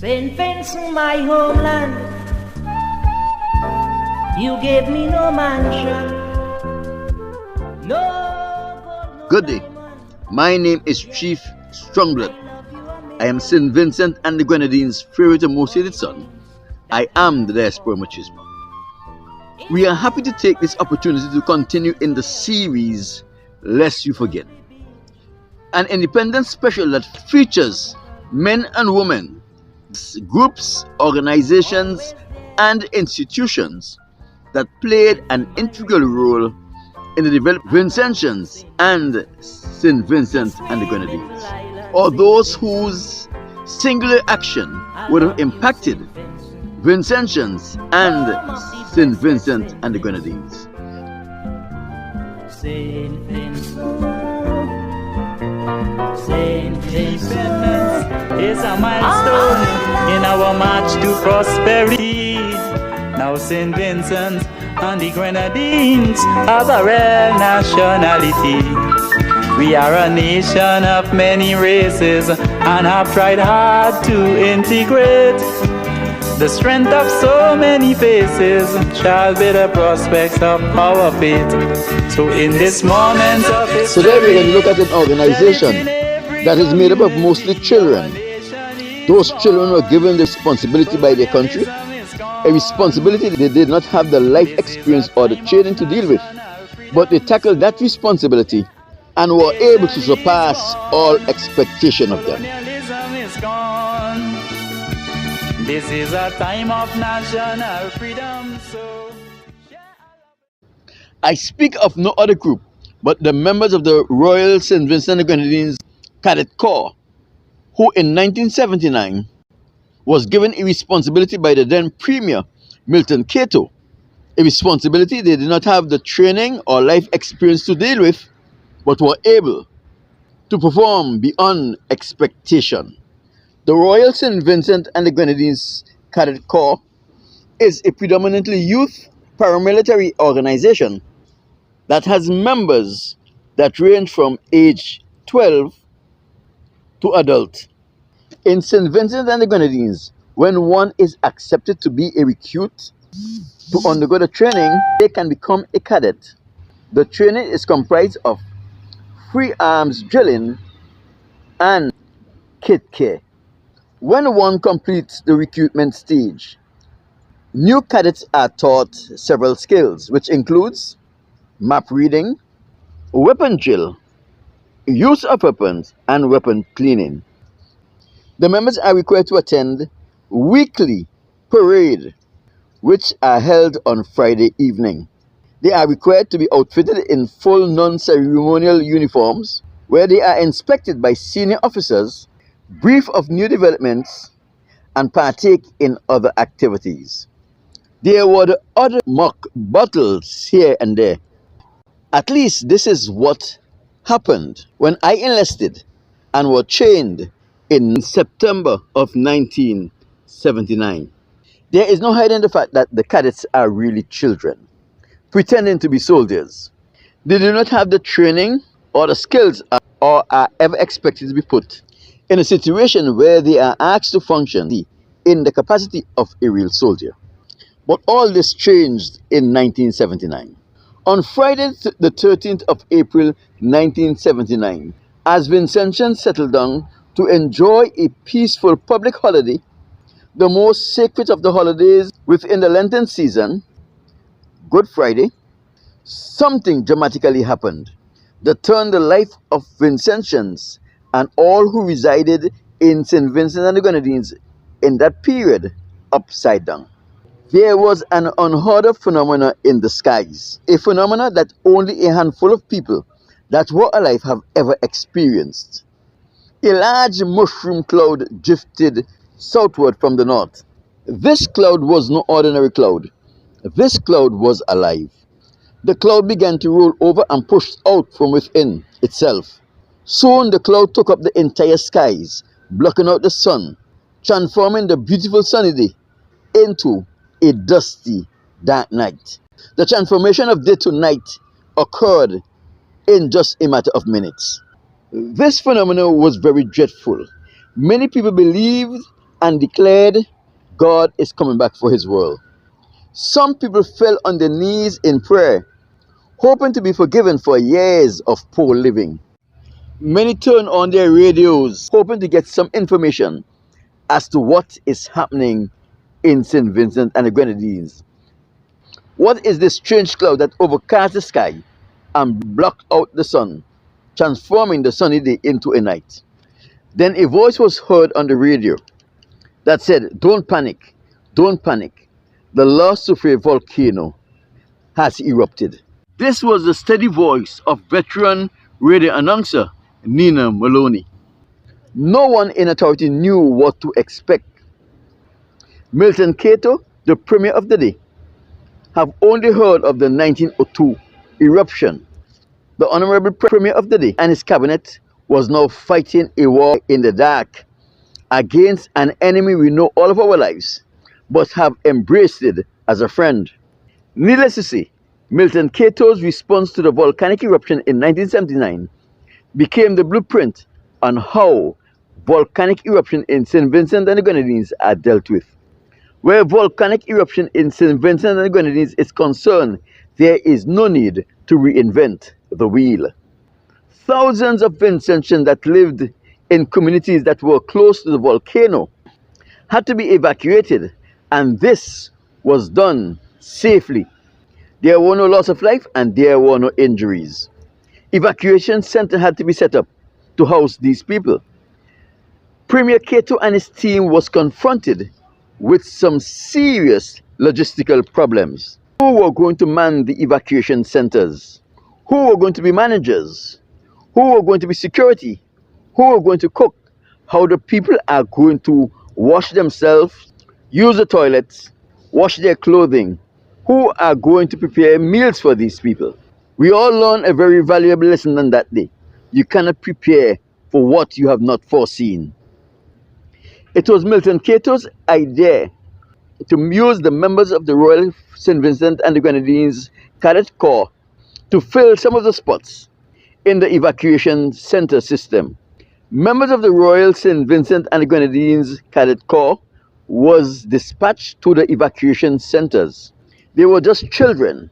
St. Vincent, my homeland, you gave me no mansion, no. Good day. My name is Chief Strongblood. I am St. Vincent and the Grenadines' favorite and most hated son. I am the Diaspora Machismo. We are happy to take this opportunity to continue in the series Lest You Forget, an independent special that features men and women, groups, organizations, and institutions that played an integral role in the development of Vincentians and St. Vincent and the Grenadines, or those whose singular action would have impacted Vincentians and St. Vincent and the Grenadines. St. Vincent is a milestone in our march to prosperity. Now St. Vincent and the Grenadines have a real nationality. We are a nation of many races and have tried hard to integrate. The strength of so many faces shall be the prospects of our faith. So in this moment of history, today we're going to look at an organization that is made up of mostly children. Those children were given the responsibility by their country, a responsibility they did not have the life experience or the training to deal with, but they tackled that responsibility and were able to surpass all expectation of them. This is a time of national freedom. I speak of no other group but the members of the Royal St. Vincent and the Grenadines Cadet Corps, who in 1979 was given a responsibility by the then Premier Milton Cato, a responsibility they did not have the training or life experience to deal with, but were able to perform beyond expectation. The Royal St. Vincent and the Grenadines Cadet Corps is a predominantly youth paramilitary organization that has members that range from age 12 to adult. In St. Vincent and the Grenadines, when one is accepted to be a recruit to undergo the training, they can become a cadet. The training is comprised of free arms drilling and kit care. When one completes the recruitment stage, new cadets are taught several skills, which includes map reading, weapon drill, use of weapons, and weapon cleaning. The members are required to attend weekly parade, which are held on Friday evening. They are required to be outfitted in full non-ceremonial uniforms, where they are inspected by senior officers, brief of new developments, and partake in other activities. There were the other mock battles here and there. At least this is what happened when I enlisted and was trained in September of 1979. There is no hiding the fact that the cadets are really children, pretending to be soldiers. They do not have the training or the skills or are ever expected to be put in a situation where they are asked to function in the capacity of a real soldier. But all this changed in 1979. On Friday, the 13th of April 1979, as Vincentians settled down to enjoy a peaceful public holiday, the most sacred of the holidays within the Lenten season, Good Friday, something dramatically happened that turned the life of Vincentians and all who resided in St. Vincent and the Grenadines in that period upside down. There was an unheard of phenomenon in the skies, a phenomenon that only a handful of people that were alive have ever experienced. A large mushroom cloud drifted southward from the north. This cloud was no ordinary cloud. This cloud was alive. The cloud began to roll over and pushed out from within itself. Soon the cloud took up the entire skies, blocking out the sun, transforming the beautiful sunny day into a dusty, dark night. The transformation of day to night occurred in just a matter of minutes. This phenomenon was very dreadful. Many people believed and declared God is coming back for his world. Some people fell on their knees in prayer, hoping to be forgiven for years of poor living. Many turned on their radios, hoping to get some information as to what is happening in St. Vincent and the Grenadines. What is this strange cloud that overcasts the sky and blocked out the sun, transforming the sunny day into a night? Then a voice was heard on the radio that said, "Don't panic, don't panic. The La Soufrière volcano has erupted." This was the steady voice of veteran radio announcer Nina Maloney. No one in authority knew what to expect. Milton Cato, the premier of the day, have only heard of the 1902 eruption. The honorable premier of the day and his cabinet was now fighting a war in the dark against an enemy we know all of our lives, but have embraced it as a friend. Needless to say, Milton Cato's response to the volcanic eruption in 1979 became the blueprint on how volcanic eruption in St. Vincent and the Grenadines are dealt with. Where volcanic eruption in St. Vincent and the Grenadines is concerned, there is no need to reinvent the wheel. Thousands of Vincentians that lived in communities that were close to the volcano had to be evacuated, and this was done safely. There were no loss of life and there were no injuries. Evacuation center had to be set up to house these people. Premier Cato and his team was confronted with some serious logistical problems. Who were going to man the evacuation centers? Who were going to be managers? Who were going to be security? Who were going to cook? How the people are going to wash themselves, use the toilets, wash their clothing? Who are going to prepare meals for these people? We all learned a very valuable lesson on that day. You cannot prepare for what you have not foreseen. It was Milton Cato's idea to use the members of the Royal St. Vincent and the Grenadines Cadet Corps to fill some of the spots in the evacuation center system. Members of the Royal St. Vincent and the Grenadines Cadet Corps was dispatched to the evacuation centers. They were just children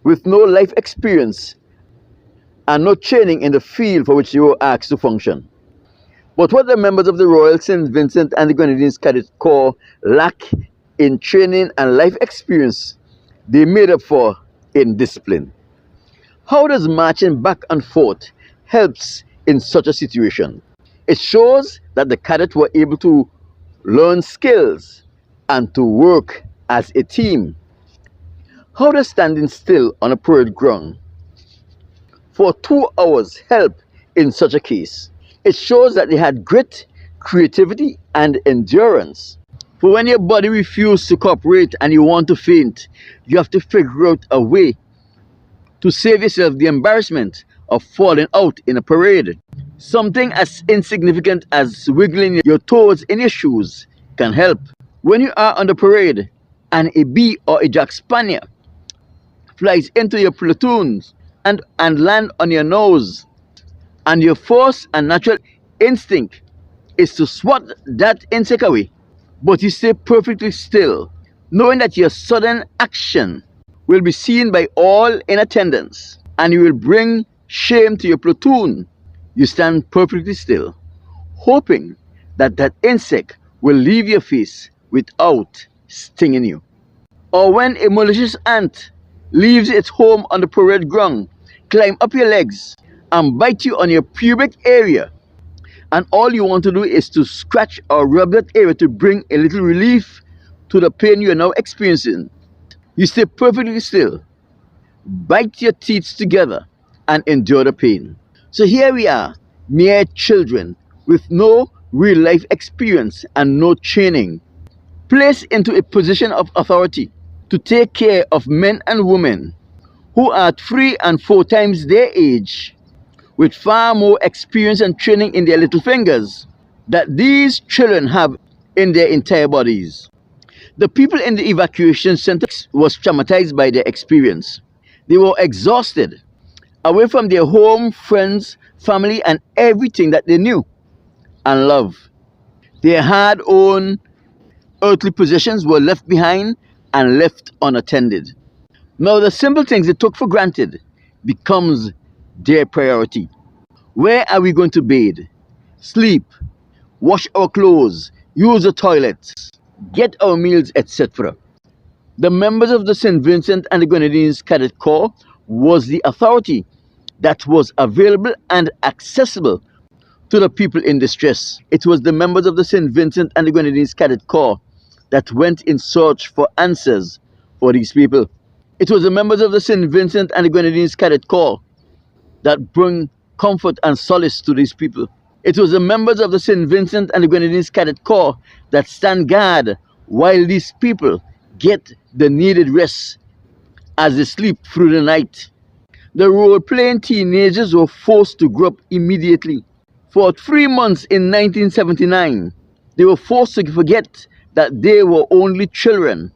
with no life experience and no training in the field for which they were asked to function. But what the members of the Royal St. Vincent and the Grenadines Cadet Corps lack in training and life experience, they made up for in discipline. How does marching back and forth helps in such a situation? It shows that the cadets were able to learn skills and to work as a team. How does standing still on a parade ground for 2 hours help in such a case? It shows that they had grit, creativity, and endurance. For when your body refuses to cooperate and you want to faint, you have to figure out a way to save yourself the embarrassment of falling out in a parade. Something as insignificant as wiggling your toes in your shoes can help. When you are on the parade and a bee or a jack spaniel flies into your platoons and land on your nose, and your force and natural instinct is to swat that insect away, but you stay perfectly still, knowing that your sudden action will be seen by all in attendance and you will bring shame to your platoon. You stand perfectly still, hoping that that insect will leave your face without stinging you. Or when a malicious ant leaves its home on the parade ground, climb up your legs and bite you on your pubic area, and all you want to do is to scratch or rub that area to bring a little relief to the pain you are now experiencing. You stay perfectly still, bite your teeth together, and endure the pain. So here we are, mere children with no real life experience and no training, placed into a position of authority to take care of men and women who are 3 and 4 times their age, with far more experience and training in their little fingers that these children have in their entire bodies. The people in the evacuation center was traumatized by their experience. They were exhausted, away from their home, friends, family, and everything that they knew and loved. Their hard-earned earthly possessions were left behind and left unattended. Now the simple things they took for granted becomes their priority. Where are we going to bathe, sleep, wash our clothes, use the toilets, get our meals, etc.? The members of the St. Vincent and the Grenadines Cadet Corps was the authority that was available and accessible to the people in distress. It was the members of the St. Vincent and the Grenadines Cadet Corps that went in search for answers for these people. It was the members of the St. Vincent and the Grenadines Cadet Corps that bring comfort and solace to these people. It was the members of the St. Vincent and the Grenadines Cadet Corps that stand guard while these people get the needed rest as they sleep through the night. The role-playing teenagers were forced to grow up immediately. For 3 months in 1979, they were forced to forget that they were only children.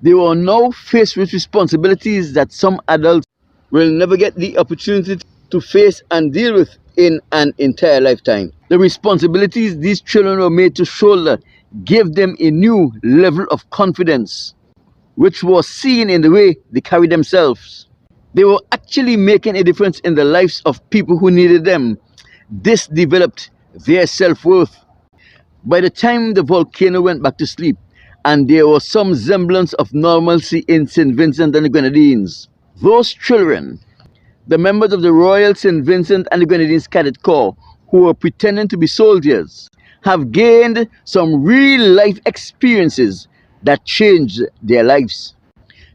They were now faced with responsibilities that some adults will never get the opportunity to face and deal with in an entire lifetime. The responsibilities these children were made to shoulder gave them a new level of confidence, which was seen in the way they carried themselves. They were actually making a difference in the lives of people who needed them. This developed their self-worth. By the time the volcano went back to sleep and there was some semblance of normalcy in St. Vincent and the Grenadines, those children, the members of the Royal St. Vincent and the Grenadines Cadet Corps, who were pretending to be soldiers, have gained some real-life experiences that changed their lives.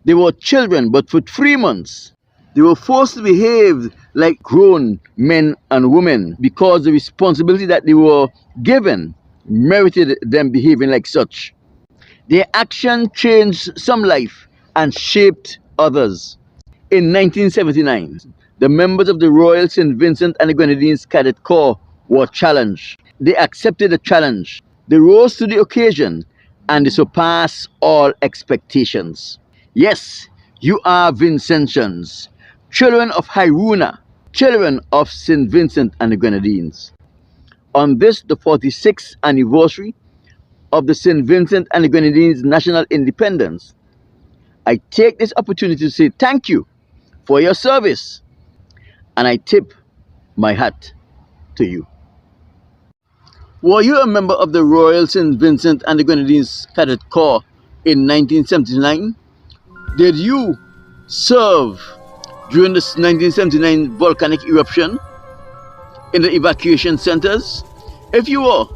They were children, but for 3 months, they were forced to behave like grown men and women because the responsibility that they were given merited them behaving like such. Their action changed some life and shaped others. In 1979, the members of the Royal St. Vincent and the Grenadines Cadet Corps were challenged. They accepted the challenge. They rose to the occasion and they surpassed all expectations. Yes, you are Vincentians, children of Hiruna, children of St. Vincent and the Grenadines. On this, the 46th anniversary of the St. Vincent and the Grenadines National Independence, I take this opportunity to say thank you for your service, and I tip my hat to you. Were you a member of the Royal St. Vincent and the Grenadines Cadet Corps in 1979? Did you serve during the 1979 volcanic eruption in the evacuation centers? If you were,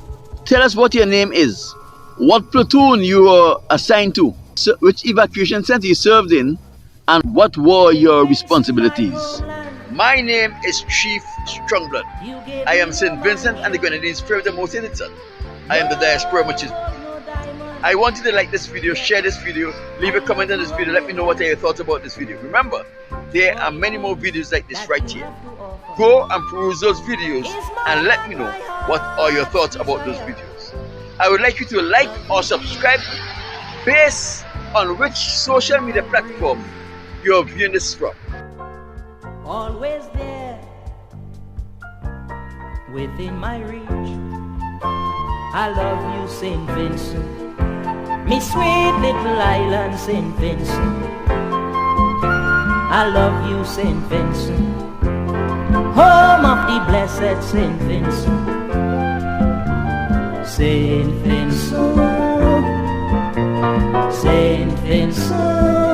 tell us what your name is, what platoon you were assigned to, which evacuation center you served in, and what were your responsibilities. My name is Chief Strongblood. I am St. Vincent and the Grenadines' favorite and most hated son. I am the diaspora machismo. I want you to like this video, share this video, leave a comment on this video, let me know what are your thoughts about this video. Remember, there are many more videos like this right here. Go and peruse those videos and let me know what are your thoughts about those videos. I would like you to like or subscribe based on which social media platform you are viewing this from. Always there, within my reach. I love you, St. Vincent, me sweet little island, St. Vincent. I love you, St. Vincent, home of the blessed St. Vincent. St. Vincent, St. Vincent.